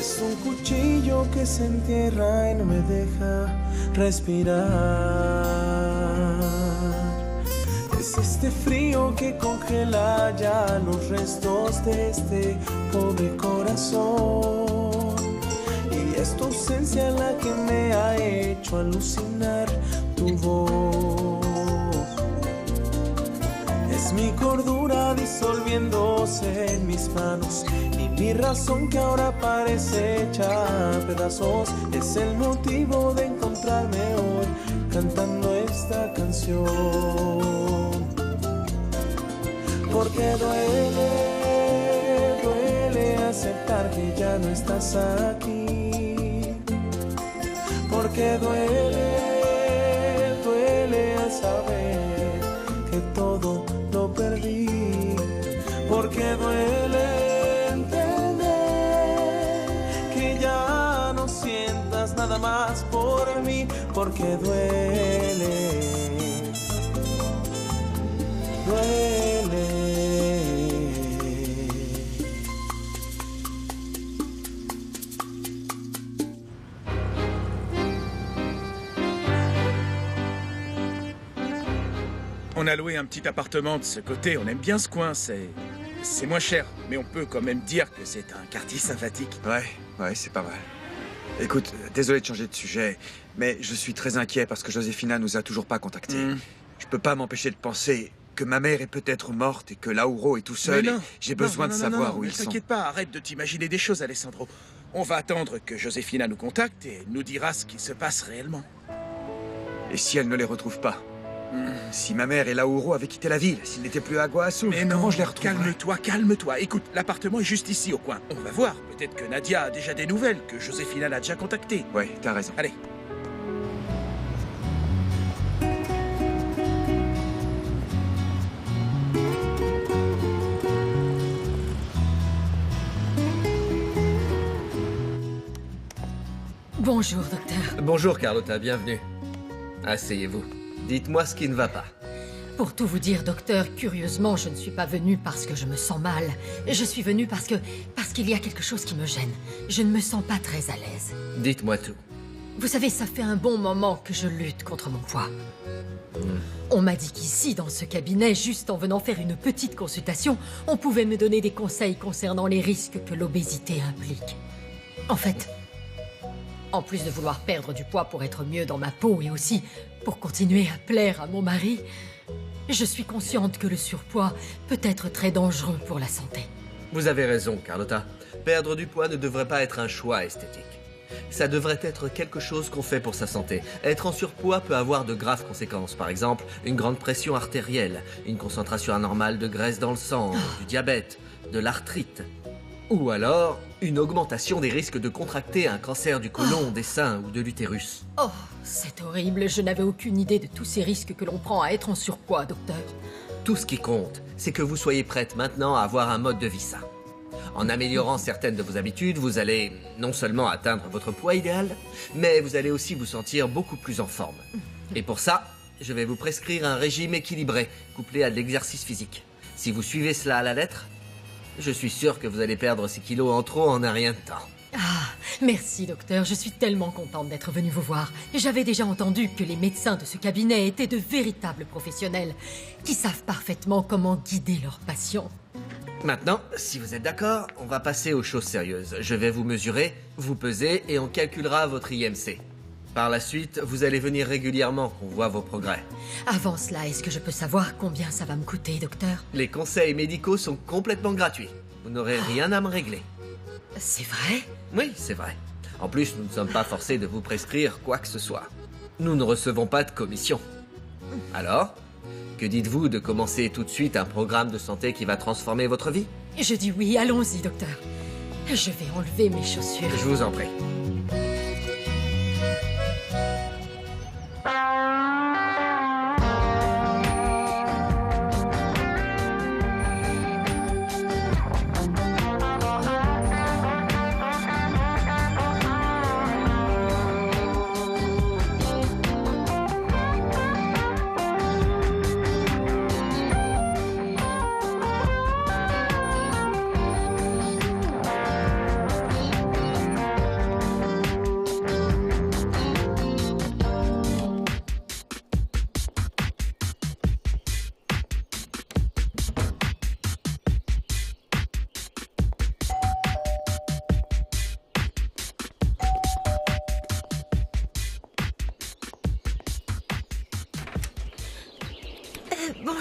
Es un cuchillo que se entierra y no me deja respirar. Es este frío que congela ya los restos de este pobre corazón. Y es tu ausencia la que me ha hecho alucinar tu voz. Es mi cordura disolviéndose en mis manos y mi razón que ahora parece hecha a pedazos. Es el motivo de encontrarme hoy cantando esta canción. Porque duele, duele aceptar que ya no estás aquí. Porque duele, duele al saber que todo lo perdí. Porque duele entender que ya no sientas nada más por mí. Porque duele, duele. On a loué un petit appartement de ce côté, on aime bien ce coin, c'est moins cher. Mais on peut quand même dire que c'est un quartier sympathique. Ouais, c'est pas mal. Écoute, désolé de changer de sujet, mais je suis très inquiet parce que Josefina nous a toujours pas contactés. Je peux pas m'empêcher de penser que ma mère est peut-être morte et que Lauro est tout seul. J'ai besoin de savoir où ils sont. Ne t'inquiète pas, arrête de t'imaginer des choses, Alessandro. On va attendre que Josefina nous contacte et nous dira ce qui se passe réellement. Et si elle ne les retrouve pas? Si ma mère et Lauro avaient quitté la ville, s'ils n'étaient plus à Guasu, comment je les retrouverais? Calme-toi, calme-toi. Écoute, l'appartement est juste ici, au coin. On va voir. Peut-être que Nadia a déjà des nouvelles, que Josefina l'a déjà contactée. Ouais, t'as raison. Allez. Bonjour, docteur. Bonjour, Carlotta, bienvenue. Asseyez-vous. Dites-moi ce qui ne va pas. Pour tout vous dire, docteur, curieusement, je ne suis pas venue parce que je me sens mal. Je suis venue parce qu'il y a quelque chose qui me gêne. Je ne me sens pas très à l'aise. Dites-moi tout. Vous savez, ça fait un bon moment que je lutte contre mon poids. On m'a dit qu'ici, dans ce cabinet, juste en venant faire une petite consultation, on pouvait me donner des conseils concernant les risques que l'obésité implique. En fait, en plus de vouloir perdre du poids pour être mieux dans ma peau et aussi pour continuer à plaire à mon mari, je suis consciente que le surpoids peut être très dangereux pour la santé. Vous avez raison, Carlotta. Perdre du poids ne devrait pas être un choix esthétique. Ça devrait être quelque chose qu'on fait pour sa santé. Être en surpoids peut avoir de graves conséquences. Par exemple, une grande pression artérielle, une concentration anormale de graisse dans le sang, du diabète, de l'arthrite. Ou alors, une augmentation des risques de contracter un cancer du côlon, des seins ou de l'utérus. Oh, c'est horrible. Je n'avais aucune idée de tous ces risques que l'on prend à être en surpoids, docteur. Tout ce qui compte, c'est que vous soyez prête maintenant à avoir un mode de vie sain. En améliorant certaines de vos habitudes, vous allez non seulement atteindre votre poids idéal, mais vous allez aussi vous sentir beaucoup plus en forme. Et pour ça, je vais vous prescrire un régime équilibré, couplé à de l'exercice physique. Si vous suivez cela à la lettre, je suis sûr que vous allez perdre ces kilos en trop en un rien de temps. Ah, merci docteur, je suis tellement contente d'être venue vous voir. J'avais déjà entendu que les médecins de ce cabinet étaient de véritables professionnels qui savent parfaitement comment guider leurs patients. Maintenant, si vous êtes d'accord, on va passer aux choses sérieuses. Je vais vous mesurer, vous peser et on calculera votre IMC. Par la suite, vous allez venir régulièrement qu'on voit vos progrès. Avant cela, est-ce que je peux savoir combien ça va me coûter, docteur? Les conseils médicaux sont complètement gratuits. Vous n'aurez rien à me régler. C'est vrai? Oui, c'est vrai. En plus, nous ne sommes pas forcés de vous prescrire quoi que ce soit. Nous ne recevons pas de commission. Alors, que dites-vous de commencer tout de suite un programme de santé qui va transformer votre vie? Je dis oui, allons-y, docteur. Je vais enlever mes chaussures. Je vous en prie.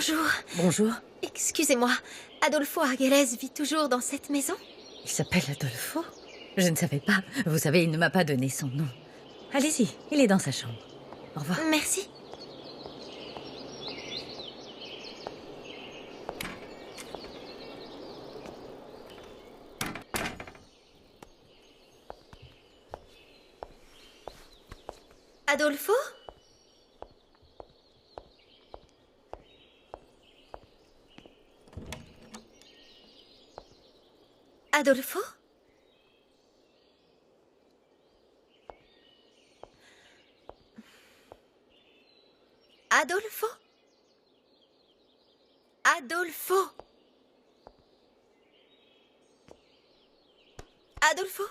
Bonjour. Bonjour. Excusez-moi, Adolfo Argelès vit toujours dans cette maison? Il s'appelle Adolfo? Je ne savais pas. Vous savez, il ne m'a pas donné son nom. Allez-y, il est dans sa chambre. Au revoir. Merci. Adolfo? Adolfo? Adolfo? Adolfo? Adolfo?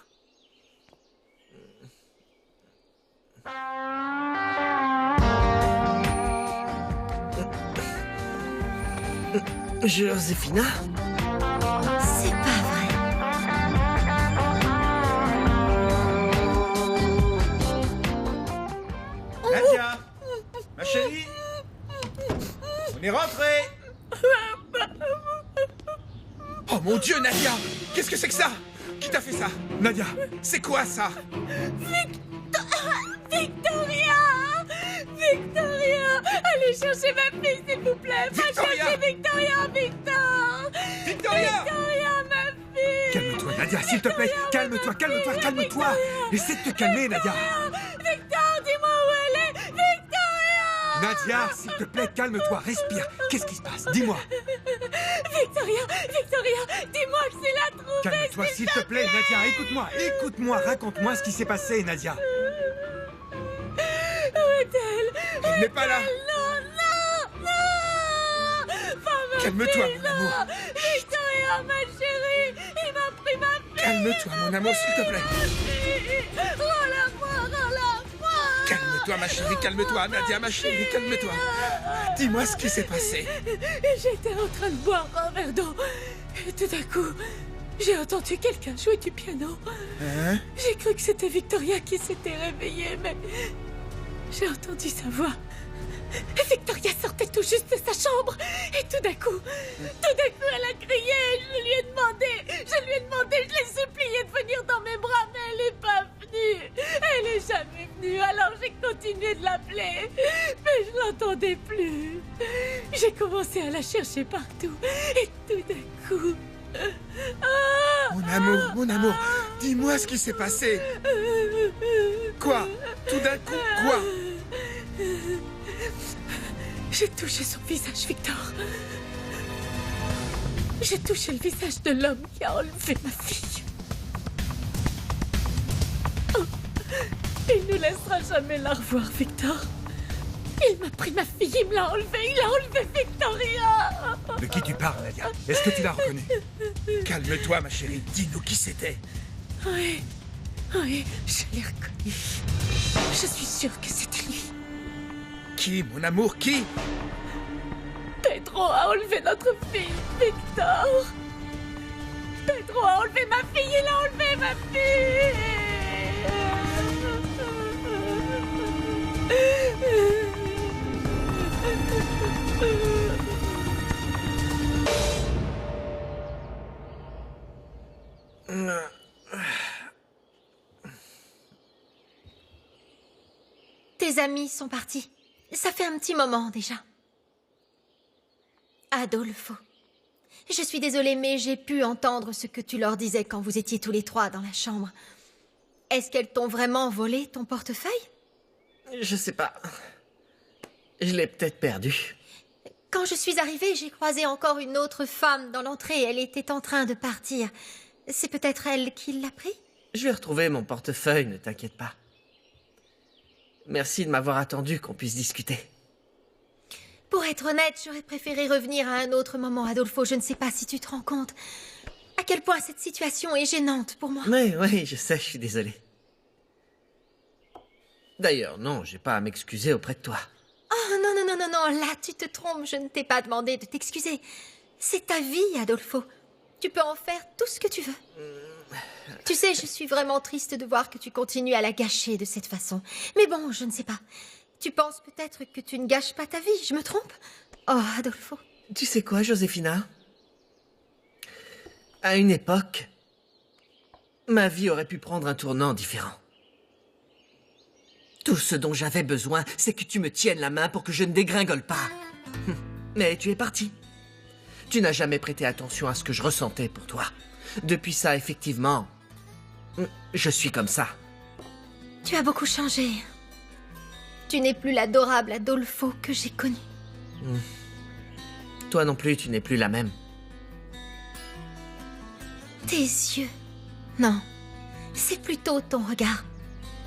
Joséphina? C'est pas vrai. Nadia! Ma chérie! On est rentré! Oh mon Dieu, Nadia! Qu'est-ce que c'est que ça? Qui t'a fait ça? Nadia, C'est quoi ça? Victoria! Victoria! Allez chercher ma fille, s'il vous plaît! Va Victoria! chercher Victoria, Victor! Victoria! Victoria, ma fille! calme-toi, Nadia, s'il te plaît. Calme-toi, calme-toi, calme-toi. Essaie de te calmer, Nadia. Victor, dis-moi où elle est! Victoria! Nadia, s'il te plaît, calme-toi, respire. Qu'est-ce qui se passe? Dis-moi. Victoria! Victoria! Dis-moi que c'est la trouver! Calme-toi, s'il te plaît, Nadia. Écoute-moi, écoute-moi. Raconte-moi ce qui s'est passé, Nadia. Où est-elle? Elle n'est pas là! Non, non, non! Pas ma Calme-toi, fille, mon amour. non. Victoria, ma chérie! Il m'a pris ma fille! Calme-toi, mon amour, s'il te plaît. Rends-la-moi, rends-la-moi! Calme-toi, ma chérie, calme-toi. Nadia, ma chérie, calme-toi. Dis-moi ce qui s'est passé. J'étais en train de boire un verre d'eau. Et tout d'un coup, j'ai entendu quelqu'un jouer du piano. Hein? J'ai cru que c'était Victoria qui s'était réveillée, mais j'ai entendu sa voix. Victoria sortait tout juste de sa chambre. Et tout d'un coup, elle a crié. Je lui ai demandé, je l'ai supplié de venir dans mes bras, mais elle n'est pas venue. Elle n'est jamais venue, alors j'ai continué de l'appeler. Mais je l'entendais plus. J'ai commencé à la chercher partout. Et tout d'un coup... Mon amour, dis-moi ce qui s'est passé. Quoi? Tout d'un coup, quoi? J'ai touché son visage, Victor. J'ai touché le visage de l'homme qui a enlevé ma fille. Oh, il ne laissera jamais la revoir, Victor. Il m'a pris ma fille, il me l'a enlevée, il a enlevé Victoria. De qui tu parles, Nadia? Est-ce que tu l'as reconnu? Calme-toi, ma chérie. Dis-nous qui c'était. Oui, je l'ai reconnu. Je suis sûre que c'était lui. Qui, mon amour, qui? Pedro a enlevé notre fille, Victor. Pedro a enlevé ma fille, il a enlevé ma Tes amis sont partis. Ça fait un petit moment déjà. Adolfo. Je suis désolée, mais j'ai pu entendre ce que tu leur disais quand vous étiez tous les trois dans la chambre. Est-ce qu'elles t'ont vraiment volé ton portefeuille? Je sais pas. Je l'ai peut-être perdu. Quand je suis arrivée, j'ai croisé encore une autre femme dans l'entrée. Elle était en train de partir. C'est peut-être elle qui l'a pris? Je vais retrouver mon portefeuille, ne t'inquiète pas. Merci de m'avoir attendu qu'on puisse discuter. Pour être honnête, j'aurais préféré revenir à un autre moment, Adolfo. Je ne sais pas si tu te rends compte à quel point cette situation est gênante pour moi. Oui, je sais, je suis désolé. D'ailleurs, non, j'ai pas à m'excuser auprès de toi. Oh non, là tu te trompes, je ne t'ai pas demandé de t'excuser. C'est ta vie, Adolfo. Tu peux en faire tout ce que tu veux. Tu sais, je suis vraiment triste de voir que tu continues à la gâcher de cette façon. Mais bon, je ne sais pas. Tu penses peut-être que tu ne gâches pas ta vie, je me trompe? Oh, Adolfo. Tu sais quoi, Josefina? À une époque, ma vie aurait pu prendre un tournant différent. Tout ce dont j'avais besoin, c'est que tu me tiennes la main pour que je ne dégringole pas. Mais tu es parti. Tu n'as jamais prêté attention à ce que je ressentais pour toi. Depuis ça, effectivement, je suis comme ça. Tu as beaucoup changé. Tu n'es plus l'adorable Adolfo que j'ai connu. Toi non plus, tu n'es plus la même. Tes yeux. Non, c'est plutôt ton regard.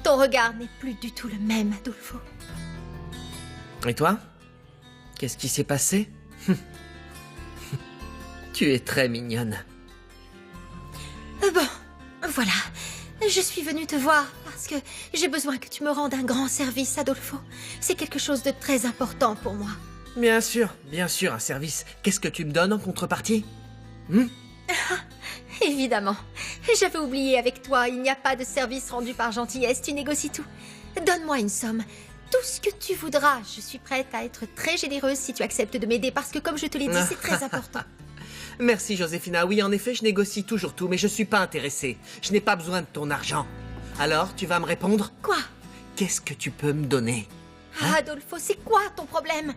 Ton regard n'est plus du tout le même, Adolfo. Et toi? Qu'est-ce qui s'est passé? Tu es très mignonne. Bon, voilà. Je suis venue te voir parce que j'ai besoin que tu me rendes un grand service, Adolfo. C'est quelque chose de très important pour moi. Bien sûr, un service. Qu'est-ce que tu me donnes en contrepartie? Évidemment. J'avais oublié avec toi, il n'y a pas de service rendu par gentillesse, tu négocies tout. Donne-moi une somme. Tout ce que tu voudras. Je suis prête à être très généreuse si tu acceptes de m'aider parce que comme je te l'ai dit, c'est très important. Merci, Josefina. Oui, en effet, je négocie toujours tout, mais je suis pas intéressée. Je n'ai pas besoin de ton argent. Alors, tu vas me répondre? Quoi? Qu'est-ce que tu peux me donner? Adolfo, c'est quoi ton problème?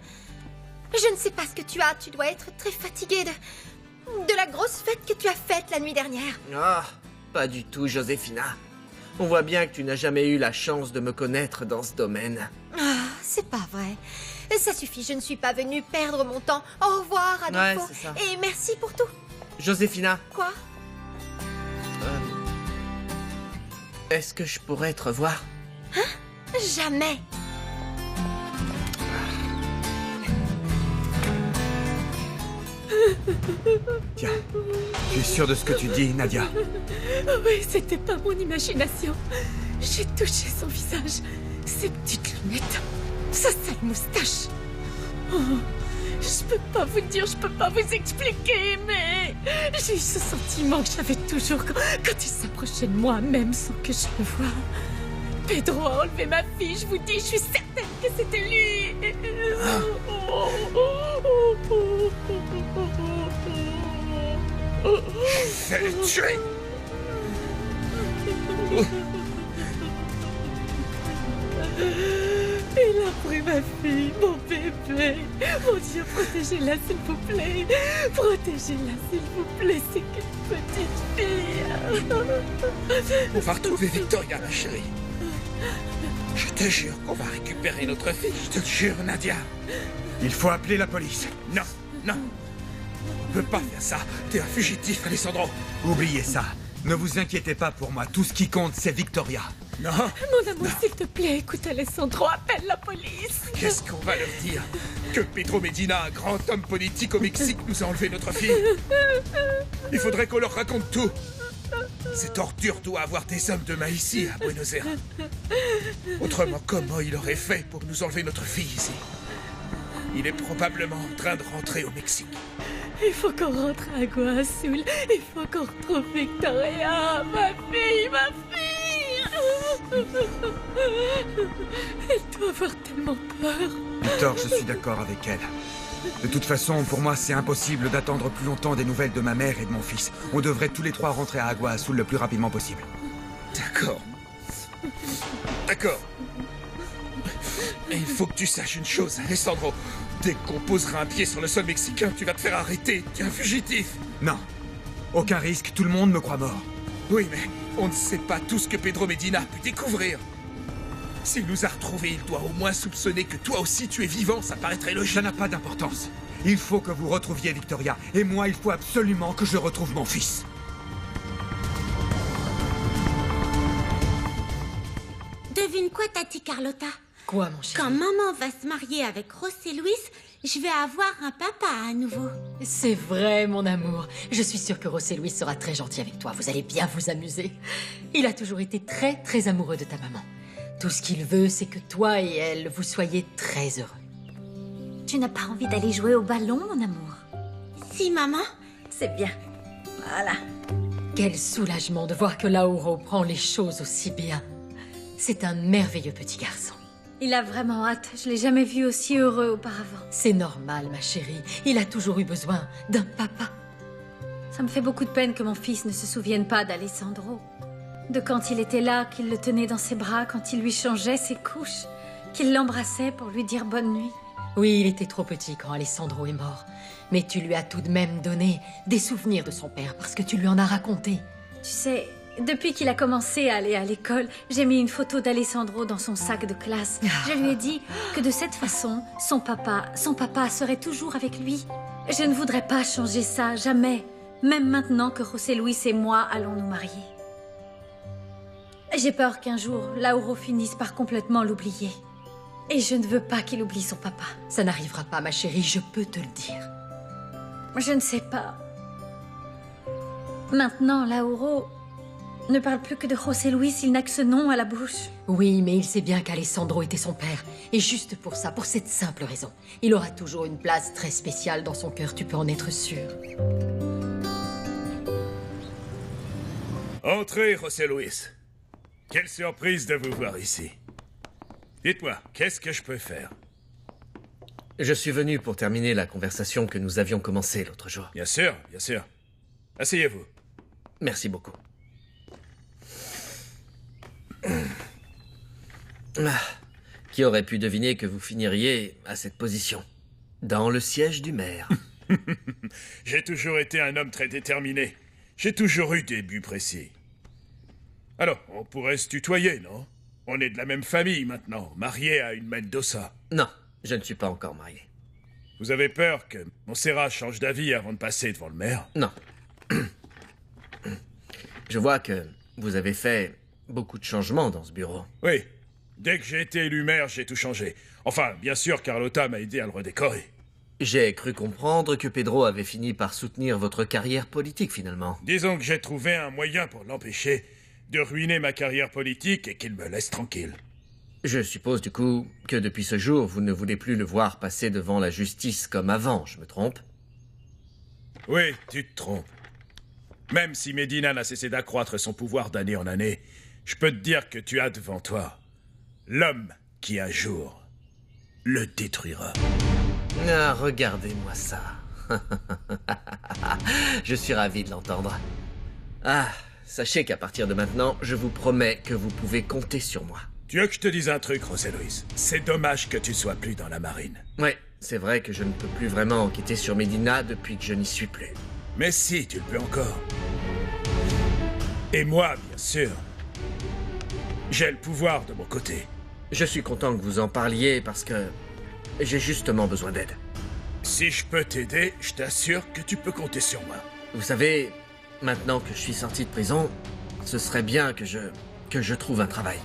Je ne sais pas ce que tu as. Tu dois être très fatigué de la grosse fête que tu as faite la nuit dernière. Ah, pas du tout, Josefina. On voit bien que tu n'as jamais eu la chance de me connaître dans ce domaine. Ah, c'est pas vrai. Ça suffit, je ne suis pas venue perdre mon temps. Au revoir, Adolfo. Ouais, c'est ça. Et merci pour tout. Josefina, Quoi? est-ce que je pourrais te revoir? Jamais. Tiens, tu es sûre de ce que tu dis, Nadia? Oui, c'était pas mon imagination. J'ai touché son visage, ses petites lunettes, sa sale moustache. Oh, je peux pas vous dire, je peux pas vous expliquer, mais j'ai eu ce sentiment que j'avais toujours quand il s'approchait de moi, même sans que je le voie. Pedro a enlevé ma fille, je vous dis, je suis certaine que c'était lui. Je vais le tuer. Il a pris ma fille, mon bébé. Mon Dieu, protégez-la, s'il vous plaît. Protégez-la, s'il vous plaît. C'est qu'une petite fille. On va retrouver Victoria, ma chérie. Je te jure qu'on va récupérer notre fille. Je te jure, Nadia. Il faut appeler la police. Non, non. On peut pas faire ça. T'es un fugitif, Alessandro. Oubliez ça. Ne vous inquiétez pas pour moi. Tout ce qui compte, c'est Victoria. Non. Mon amour, s'il te plaît, écoute Alessandro, appelle la police. Qu'est-ce qu'on va leur dire? Que Pedro Medina, un grand homme politique au Mexique, nous a enlevé notre fille? Il faudrait qu'on leur raconte tout. Cet ordure doit avoir des hommes de main ici, à Buenos Aires. Autrement, comment il aurait fait pour nous enlever notre fille ici? Il est probablement en train de rentrer au Mexique. Il faut qu'on rentre à Agua Azul. Il faut qu'on retrouve Victoria, ma fille, ma fille. Elle doit avoir tellement peur. Victor, je suis d'accord avec elle. De toute façon, pour moi, c'est impossible d'attendre plus longtemps des nouvelles de ma mère et de mon fils. On devrait tous les trois rentrer à Agua Azul le plus rapidement possible. D'accord. D'accord. Mais il faut que tu saches une chose, Alessandro. Dès qu'on posera un pied sur le sol mexicain, tu vas te faire arrêter. Tu es un fugitif. Non. Aucun risque, tout le monde me croit mort. Oui, mais on ne sait pas tout ce que Pedro Medina a pu découvrir. S'il nous a retrouvés, il doit au moins soupçonner que toi aussi tu es vivant, ça paraîtrait logique. Ça n'a pas d'importance. Il faut que vous retrouviez Victoria. Et moi, il faut absolument que je retrouve mon fils. Devine quoi, Tati Carlotta? Quoi, mon chéri? Quand maman va se marier avec José Luis, je vais avoir un papa à nouveau. C'est vrai, mon amour. Je suis sûre que José Luis sera très gentil avec toi. Vous allez bien vous amuser. Il a toujours été très, très amoureux de ta maman. Tout ce qu'il veut, c'est que toi et elle, vous soyez très heureux. Tu n'as pas envie d'aller jouer au ballon, mon amour? Si, maman. C'est bien. Voilà. Quel soulagement de voir que Lauro prend les choses aussi bien. C'est un merveilleux petit garçon. Il a vraiment hâte. Je l'ai jamais vu aussi heureux auparavant. C'est normal, ma chérie. Il a toujours eu besoin d'un papa. Ça me fait beaucoup de peine que mon fils ne se souvienne pas d'Alessandro. De quand il était là, qu'il le tenait dans ses bras, quand il lui changeait ses couches, qu'il l'embrassait pour lui dire bonne nuit. Oui, il était trop petit quand Alessandro est mort. Mais tu lui as tout de même donné des souvenirs de son père parce que tu lui en as raconté. Tu sais, depuis qu'il a commencé à aller à l'école, j'ai mis une photo d'Alessandro dans son sac de classe. Je lui ai dit que de cette façon, son papa serait toujours avec lui. Je ne voudrais pas changer ça, jamais. Même maintenant que José Luis et moi allons nous marier. J'ai peur qu'un jour, Lauro finisse par complètement l'oublier. Et je ne veux pas qu'il oublie son papa. Ça n'arrivera pas, ma chérie, je peux te le dire. Je ne sais pas. Maintenant, Lauro ne parle plus que de José Luis, il n'a que ce nom à la bouche. Oui, mais il sait bien qu'Alessandro était son père. Et juste pour ça, pour cette simple raison, il aura toujours une place très spéciale dans son cœur, tu peux en être sûr. Entrez, José Luis. Quelle surprise de vous voir ici. Dites-moi, qu'est-ce que je peux faire? Je suis venu pour terminer la conversation que nous avions commencée l'autre jour. Bien sûr, bien sûr. Asseyez-vous. Merci beaucoup. Ah, qui aurait pu deviner que vous finiriez à cette position? Dans le siège du maire. J'ai toujours été un homme très déterminé. J'ai toujours eu des buts précis. Alors, on pourrait se tutoyer, non? On est de la même famille maintenant, mariés à une Mendoza. Non, je ne suis pas encore marié. Vous avez peur que Montserrat change d'avis avant de passer devant le maire? Non. Je vois que vous avez fait beaucoup de changements dans ce bureau. Oui. Dès que j'ai été élu maire, j'ai tout changé. Enfin, bien sûr, Carlotta m'a aidé à le redécorer. J'ai cru comprendre que Pedro avait fini par soutenir votre carrière politique, finalement. Disons que j'ai trouvé un moyen pour l'empêcher de ruiner ma carrière politique et qu'il me laisse tranquille. Je suppose, du coup, que depuis ce jour, vous ne voulez plus le voir passer devant la justice comme avant, je me trompe? Oui, tu te trompes. Même si Medina n'a cessé d'accroître son pouvoir d'année en année, je peux te dire que tu as devant toi l'homme qui, un jour, le détruira. Ah, regardez-moi ça. Je suis ravi de l'entendre. Ah, sachez qu'à partir de maintenant, je vous promets que vous pouvez compter sur moi. Tu veux que je te dise un truc, José Luis? C'est dommage que tu sois plus dans la marine. Oui, c'est vrai que je ne peux plus vraiment enquêter sur Medina depuis que je n'y suis plus. Mais si, tu le peux encore. Et moi, bien sûr. J'ai le pouvoir de mon côté. Je suis content que vous en parliez parce que j'ai justement besoin d'aide. Si je peux t'aider, je t'assure que tu peux compter sur moi. Vous savez, maintenant que je suis sorti de prison, ce serait bien que je trouve un travail.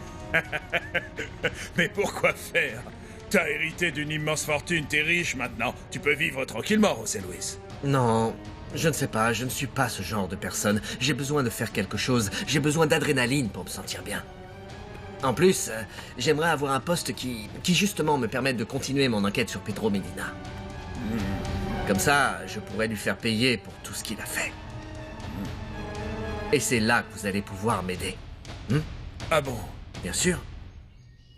Mais pourquoi faire? T'as hérité d'une immense fortune, t'es riche maintenant. Tu peux vivre tranquillement, José Luis. Non, je ne sais pas, je ne suis pas ce genre de personne. J'ai besoin de faire quelque chose, j'ai besoin d'adrénaline pour me sentir bien. En plus, j'aimerais avoir un poste qui justement me permette de continuer mon enquête sur Pedro Medina. Comme ça, je pourrais lui faire payer pour tout ce qu'il a fait. Et c'est là que vous allez pouvoir m'aider. Ah bon? Bien sûr.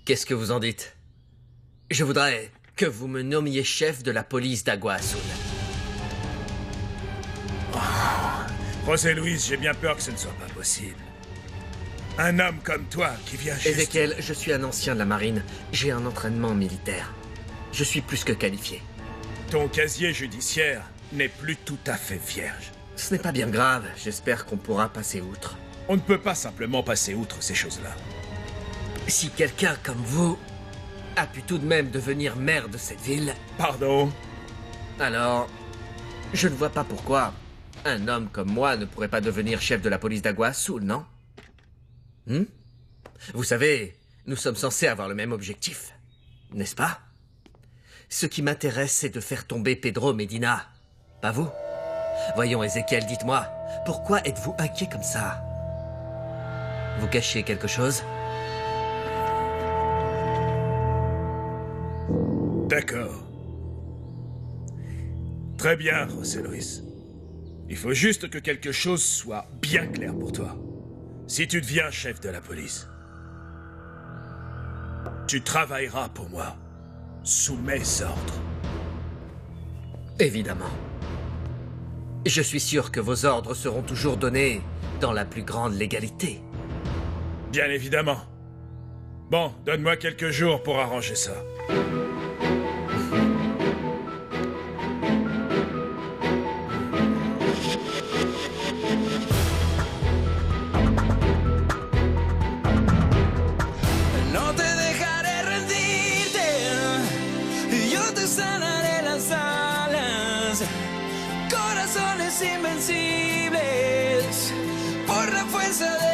Qu'est-ce que vous en dites? Je voudrais que vous me nommiez chef de la police d'Agua Azul. José Luis, j'ai bien peur que ce ne soit pas possible. Un homme comme toi qui vient juste... Ezekiel, je suis un ancien de la marine. J'ai un entraînement militaire. Je suis plus que qualifié. Ton casier judiciaire n'est plus tout à fait vierge. Ce n'est pas bien grave. J'espère qu'on pourra passer outre. On ne peut pas simplement passer outre ces choses-là. Si quelqu'un comme vous a pu tout de même devenir maire de cette ville... Pardon? Alors, je ne vois pas pourquoi un homme comme moi ne pourrait pas devenir chef de la police d'Agua Azul, non? Vous savez, nous sommes censés avoir le même objectif, n'est-ce pas? Ce qui m'intéresse, c'est de faire tomber Pedro Medina, pas vous? Voyons, Ezekiel, dites-moi, pourquoi êtes-vous inquiet comme ça? Vous cachez quelque chose? D'accord. Très bien, José Luis. Il faut juste que quelque chose soit bien clair pour toi. Si tu deviens chef de la police, Tu travailleras pour moi, sous mes ordres. Évidemment. Je suis sûr que vos ordres seront toujours donnés dans la plus grande légalité. Bien évidemment. Bon, donne-moi quelques jours pour arranger ça. No te dejaré rendirte, yo te sanaré las alas, corazones invencibles, por la fuerza de